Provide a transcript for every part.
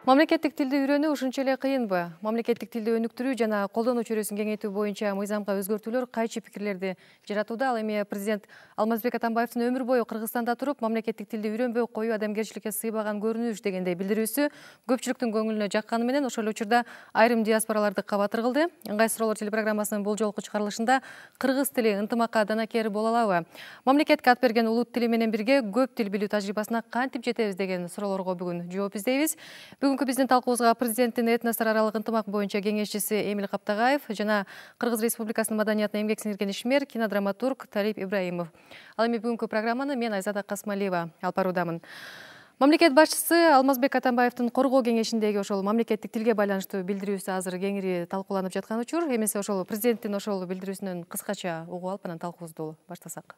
Мамлекеттик тилди үйрөнүү ушунча эле кыйынбы? Мамлекеттик тилди өнүктүрүү жана колдонуу чөйрөсүн кеңейтүү боюнча мыйзамга өзгөртүүлөр кайчы пикирлерди жаратууда. Ал эми президент Алмазбек Атамбаевдин өмүр бою Кыргызстанда туруп, мамлекеттик тилди үйрөнбөй коюу адамгерчиликке сыйбаган көрүнүш дегендей билдирүүсү көпчүлүктүн көңүлүнө жакканы менен ошол учурда айрым диаспораларды кабатыр кылды. Ыңгай суроолор телепрограммасынын бул жолку чыгарылышында кыргыз тили ынтымакка данакер боло алабы? Мамлекетке ат берген улут тили менен бирге көп тил билүү тажрыйбасына кантип жетебиз деген суроолорго бүгүн жооп издейбиз. Бүгүнкү биздин талкуубузга президенттин этностор аралык ынтымак боюнча кеңешчиси Эмил Каптагаев жана Кыргыз Республикасынын маданиятына эмгек сиңирген ишмер, кинодраматург Талип Ибраимов. Ал эми бүгүнкү программаны мен Айзада Касмалиева алып баруудамын. Мамлекет башчысы Алмазбек Атамбаевдин коргоо кеңешиндеги ошол мамлекеттик тилге байланыштуу билдирүүсү азыр кеңири талкууланып жаткан учур. Эмесе ошол президенттин ошол билдирүүсүнөн кыскача угуп алып анан талкуубузду баштасак.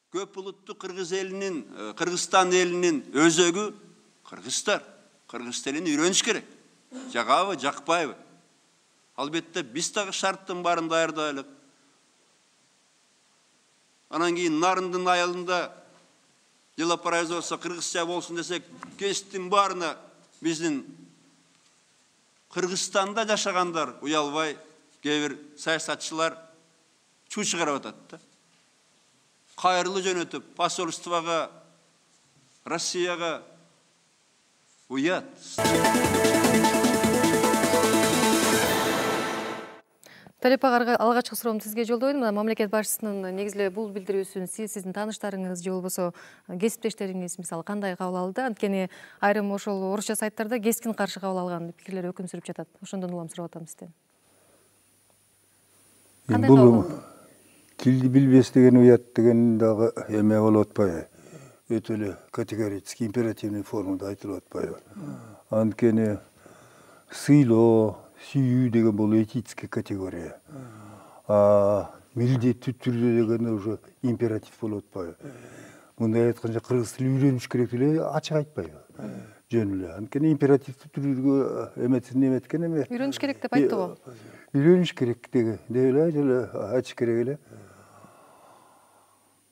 Көп улуттуу Кыргызстан элинин өзөгү кыргыздар. Кыргыз тилин үйрөнүш керек. Жагабы, жакпайбы? Албетте биз дагы шарттын баарын даярдайлык. Анан кийин Нарындын айылында делопроизводство кыргызча болсун десек, кесиптин баарына биздин Кыргызстанда жашагандар уялбай, кээ бир саясатчылар чуу чыгарып атат да. Кайрылуу жөнөтүп, посольствого, Россияга уят. Талип ага, алгачкы суроомду сизге жолдойм. Мамлекет башчысынын негизги бул билдирүүсүн сиздин тааныштарыңыз же болбосо кесиптештериңиз мисалы кандай кабыл алды? Анткени айрым ошол орусча сайттарда кескин каршы кабыл алган пикирлер өкүм сүрүп жатат. Ошондон улам сурап атам сизден. Кандай кабыл алды? Тилди билбес деген уят деген дагы эме болуп атпайбы? Өтө эле категорический императивный формада айтылып атпайбы? Анткени сыйлоо, сүйүү деген бул этический категория. Милдеттүү түрдө деген уже императив болуп атпайбы? Мындай айтканда кыргыз тилин үйрөнүш керек эле ачык айтпайбы? Жөн эле. Анткени императивдүү түрдө эметкен эме. Үйрөнүш керек деп айтты го. Үйрөнүш керек деген эле ачык керек эле.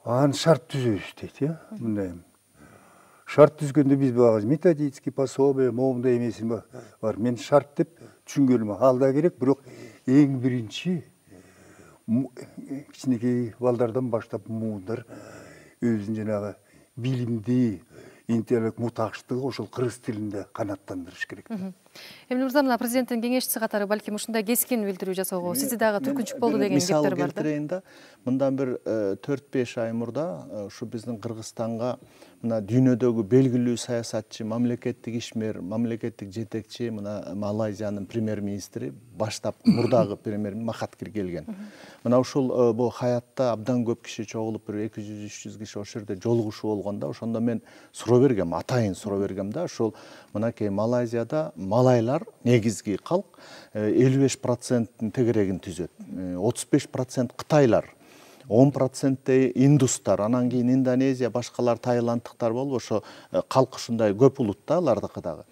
Анын шарт түзөбүз дейт, мындай. Шарт түзгөндө биз багы методический пособие, моундай эмеси бар. Мен шарт деп түшүнгөнүм ал да керек, бирок эң биринчи кичинекей балдардан баштап муундар өзүн жанагы билимди, интеллект мутакчтыгы ошол кыргыз тилинде канааттандырыш керек. Эмил мырза, мына президенттин кеңешчиси катары балким ушундай кескин билдирүү жасоого сизди дагы түркүнчүк болду деген кептер бар да. Мындан бир 4-5 ай мурда ушу биздин Кыргызстанга мына дүйнөдөгү белгилүү саясатчы, мамлекеттик ишмер, мамлекеттик жетекчи мына Малайзиянын премьер-министри баштап мурдагы премьер Махатхир келген. Мына ушул бу хаятта абдан көп киши чогулуп бир 200-300 киши ошол жерде жолугушуу болгондо ошондо мен суроо бергем, атайын суроо бергем да, ушул мынакей Малайзияда малайлар негизги калк 55%-тин тегерегин түзөт. 35% кытайлар, 10% индустар, анан кийин Индонезия, башкалар тайландтыктар болуп, ошо калк ушундай көп улут да алардыкы дагы.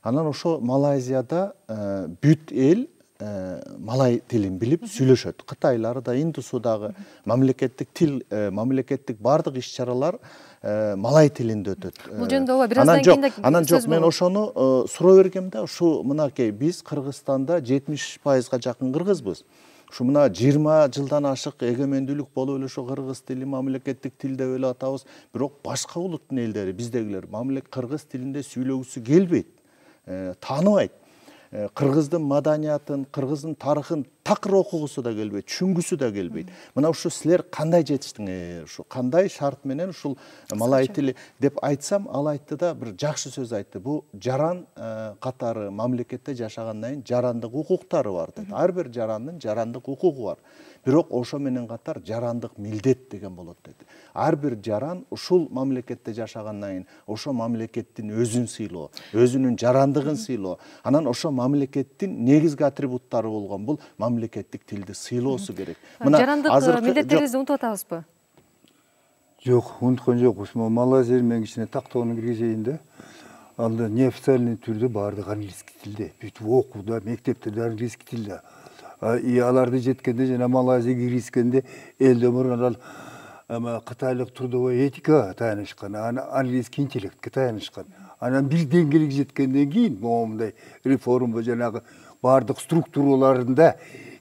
Анан ошо Малайзияда бүт эл малай тилин билип сүйлөшөт. Кытайлар да, индусу дагы мамлекеттик тил, мамлекеттик бардык иш-чаралар малай тилинде өтөт. Бул жөнүндө ооба, бир аздан кийин да анан жок, мен ошону суроо бергем да, ушу мынакей биз Кыргызстанда 70%-га жакын кыргызбыз. Ушу мына 20 жылдан ашык эгемендүүлүк болуп эле ошо кыргыз тили мамлекеттик тил деп эле атабыз. Бирок башка улуттун элдери, биздегилер кыргыз тилинде сүйлөгүсү келбейт, тааныбайт. Кыргыздын маданиятын, кыргыздын тарыхын такыр окугусу да келбейт, түшүнгүсү да келбейт. Мына ушу силер кандай жетиштиңер, ушу кандай шарт менен ушул малай тили деп айтсам, ал айтты да бир жакшы сөз айтты. Бу жаран катары мамлекетте жашагандан кийин жарандык укуктары бар дейт. Ар бир жарандын жарандык укугу бар. Бирок ошо менен катар жарандык милдет деген болот дейт. Ар бир жаран ушул мамлекетте жашагандан кийин ошо мамлекеттин өзүн сыйлоо, өзүнүн жарандыгын сыйлоо, анан ошо мамлекеттин негизги атрибуттары болгон бул мамлекеттик тилди сыйлоосу керек. Жарандык милдеттерибизди унутуп атабызбы? Жок, унуткан жокпуз. Малайзия менен кичине тактоону киргизейин да. Ал да неофициальный түрдө баардык английский тилде, бүтүп окууда, мектептерде английский тилде. Аларды жеткенде жана Малайзияга киргизгенде элден мурун Ama Кытайлык трудовой этика таянышкан, английский интеллектке таянышкан. Анан бир деңгээлге жеткенден кийин моундай реформа жанагы бардык структураларында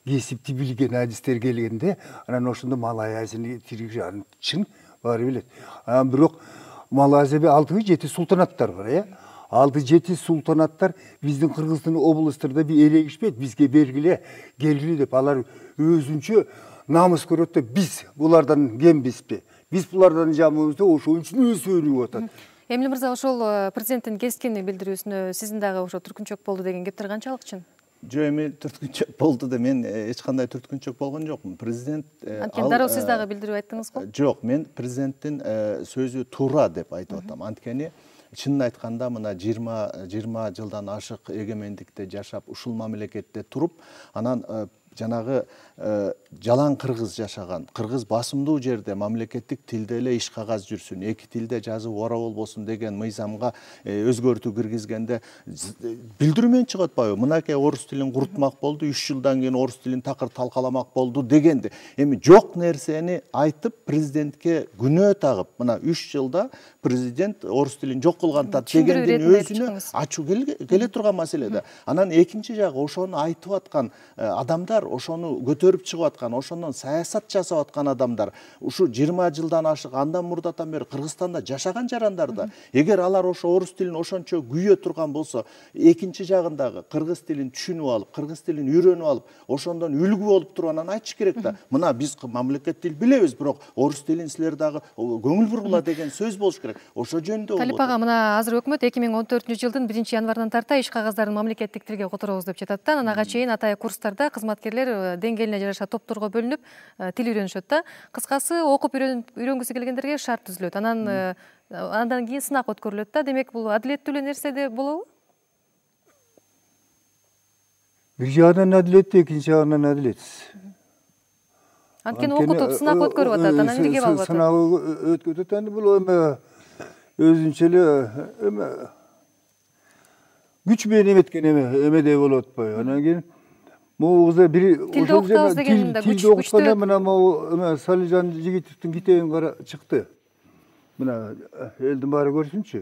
кесипти билген адистер келгенде, анан ошондо Малайзияны тиргизген чын баары билет. Анан бирок Малайзияда 6-7 султанаттар бар, 6-7 султанаттар биздин Кыргызстан областарда бир элегишпейт, бизге бергиле, келгиле деп алар өзүнчө намыс көрөт да биз булардан кембизпи? Биз булардан жаманбыз да ошол үчүн өсөнүп атат. Эмиль мырза, ошол президенттин кескини билдирүүсүнө сиздин дагы ошо түркүнчөк болду деген кептер канчалык чын? Жок, эми түрткүнчөк болду да мен эч кандай түрткүнчөк болгон жокмун. Президент анткени дароо сиз дагы билдирүү айттыңыз го? Жок, мен президенттин сөзү туура деп айтып атам. Анткени чынын айтканда мына 20 жылдан ашык эгемендикте жашап, ушул мамлекетте туруп, анан жанагы жалаң кыргыз жашаган, кыргыз басымдуу жерде мамлекеттик тилде эле иш кагаз жүрсүн, эки тилде жазып ора болбосун деген мыйзамга өзгөртүү киргизгенде билдирүү менен чыгып атпайбы? Мынакей орус тилин курутмак болду, 3 жылдан кийин орус тилин такыр талкаламак болду дегенди. Эми жок нерсени айтып президентке күнөө тагып, мына 3 жылда президент орус тилин жок кылган дегендин өзүнө ачуу келе турган маселе да. Анан экинчи жагы ошону айтып аткан адамдар, ошону көтөрүп чыгып аткан, ошондон саясат жасап аткан адамдар, ушу 20 жылдан ашык андан мурдатан бери Кыргызстанда жашаган жарандар да, эгер алар ошо орус тилин ошончо күйө турган болсо, экинчи жагындагы кыргыз тилин түшүнүп алып, кыргыз тилин үйрөнүп алып, ошондон үлгү болуп турганын айтыш керек да. Мына биз мамлекет тил билебиз, бирок орус тилин силер дагы көңүл бургула деген сөз болуш керек. Ошо жөнүндө Талип ага, мына азыр өкмөт 2014-жылдын 1-январынан тарта иш кагаздарын мамлекеттик тилге которобуз деп жатат да. Ага чейин атайын курстарда кызматкерлер деңгээлине жараша топторго бөлүнүп тил үйрөнүшөт да. Кыскасы, окуп үйрөнгүсү келгендерге шарт түзүлөт. Андан кийин сынак өткөрүлөт да. Демек, бул адилеттүү эле нерсе болобу? Бир жагынан адилеттүү, экинчи жагынан адилетсиз. Анткени окутуп сынак өткөрүп атат, анан эмнеге алып атат? Сынак өткөрүп атат, бул өзүнчө эле күч менен эметкен эмедей болуп атпайбы? Анан кийин могу кыздар бир тилди окутабыз дегенде күч окутканда мына могу Салижан Жигитовдун китебин чыкты. Мына элдин баары көрсүнчү.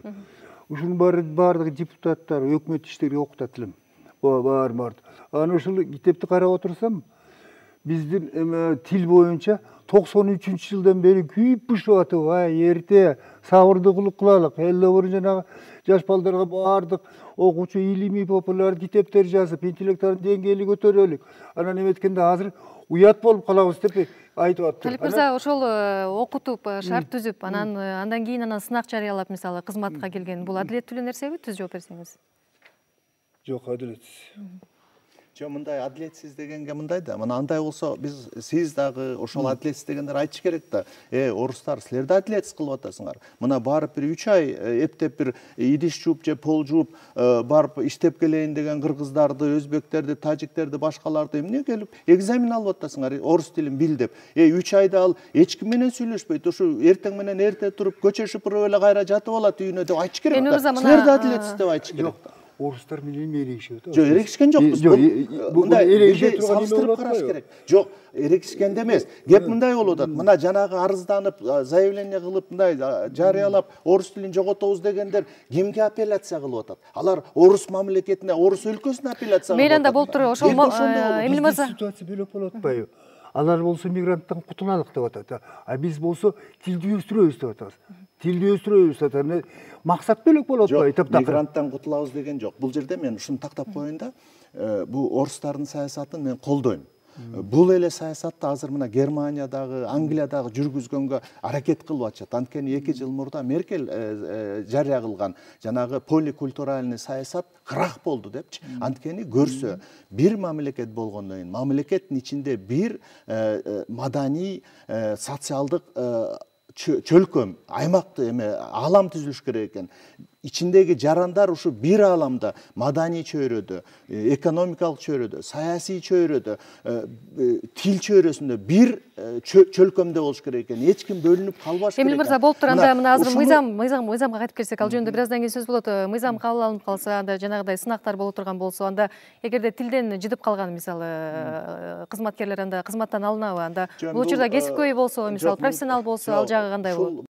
Ушунун баардыгы депутаттар, өкмөт иштерге окутат элем. Баары. Анан ушул китепти карап отурсам, биздин тил боюнча 93-жылдан бери күйүп бушуп атып, эрте сабырды кылалык, эле бұрын жанагы жаш балдарга баардык окуучу илимий популяр китептер жазып, интеллектуалдын деңгээли көтөрөлүк. Анан эметкенде азыр уят болуп калабыз деп айтып атты. Талип мырза, ошол окутуп, шарт түзүп, андан кийин сынак жарыялап, мисалы, кызматка келген, бул адилеттүү нерсеби? Түз жооп берсеңиз. Жок, адилетсиз. Жок, мындай адилетсиз дегенге мындай да. Мына андай болсо, сиз дагы ошол адилетсиз дегендер айтыш керек да. Орустар, силер да адилетсиз кылып атасыңар. Мына барып бир 3 ай эптеп бир идиш жууп же пол жууп, барып иштеп келейин деген кыргыздарды, өзбектерди, тажиктерди, башкаларды эмне келип экзамен алып атасыңар, орус тилин бил деп. 3 айда ал эч ким менен сүйлөшпөйт. Ушу эртең менен эрте туруп, көчө шыпырып эле кайра жатып алат үйүнө деп айтыш керек да. Силер да адилетсиз деп айтыш керек. Орустар менен эрегишет. Жок, эрегишкен жокпуз. Мындай эрегишет салыштырып караш керек. Жок, эрегишкенде эмес. Кеп мындай болуп атат. Мына жанагы арызданып, заявление кылып, мындай жарыялап, орус тилин жоготобуз дегендер кимге апелляция кылып атат? Алар орус мамлекетине, орус өлкөсүнө апелляция кылып атат. Мейланда болуп туруп, ошол Эмиль мырза. Ситуация бөлөк болуп атпайбы? Алар болсо мигранттан кутулалык деп атат. А биз болсо тилди өстүрөбүз деп атабыз. Тилди өстүрөбүз деп атат. Максат бөлөк болуп атпайбы? Жок, мигранттан кутулабыз деген жок. Бул жерде мен ушуну тактап коеюн да. Бул орустардын саясатын мен колдойм. Бул эле саясатты азыр мына Германиядагы, Англиядагы жүргүзгөнгө аракет кылып атышат. Анткени 2 жыл мурда Меркель жарыя кылган жанагы поликультуральный саясат крах болду депчи. Анткени көрсө, бир мамлекет болгондон кийин мамлекеттин ичинде бир маданий, социалдык чөлкөм, аймакты алам түзүлүш керек экен. ичиндеги жарандар ушу бир ааламда маданий чөйрөдө, экономикалык чөйрөдө, саясий чөйрөдө, тил чөйрөсүндө бир чөлкөмдө болуш керек экен. Эч ким бөлүнүп калбаш керек. Эмил мырза, болуп турганда мына азыр мыйзамга кайтып келсек, ал жөнүндө бираздан кийин сөз болот. Мыйзам кабыл алынып калса, анда жанагыдай сынактар боло турган болсо, анда эгерде тилден жыдып калган мисалы кызматкерлер анда кызматтан алынабы? Анда бул учурда кесипкөй болсо, мисалы профессионал болсо, ал жагы кандай болот?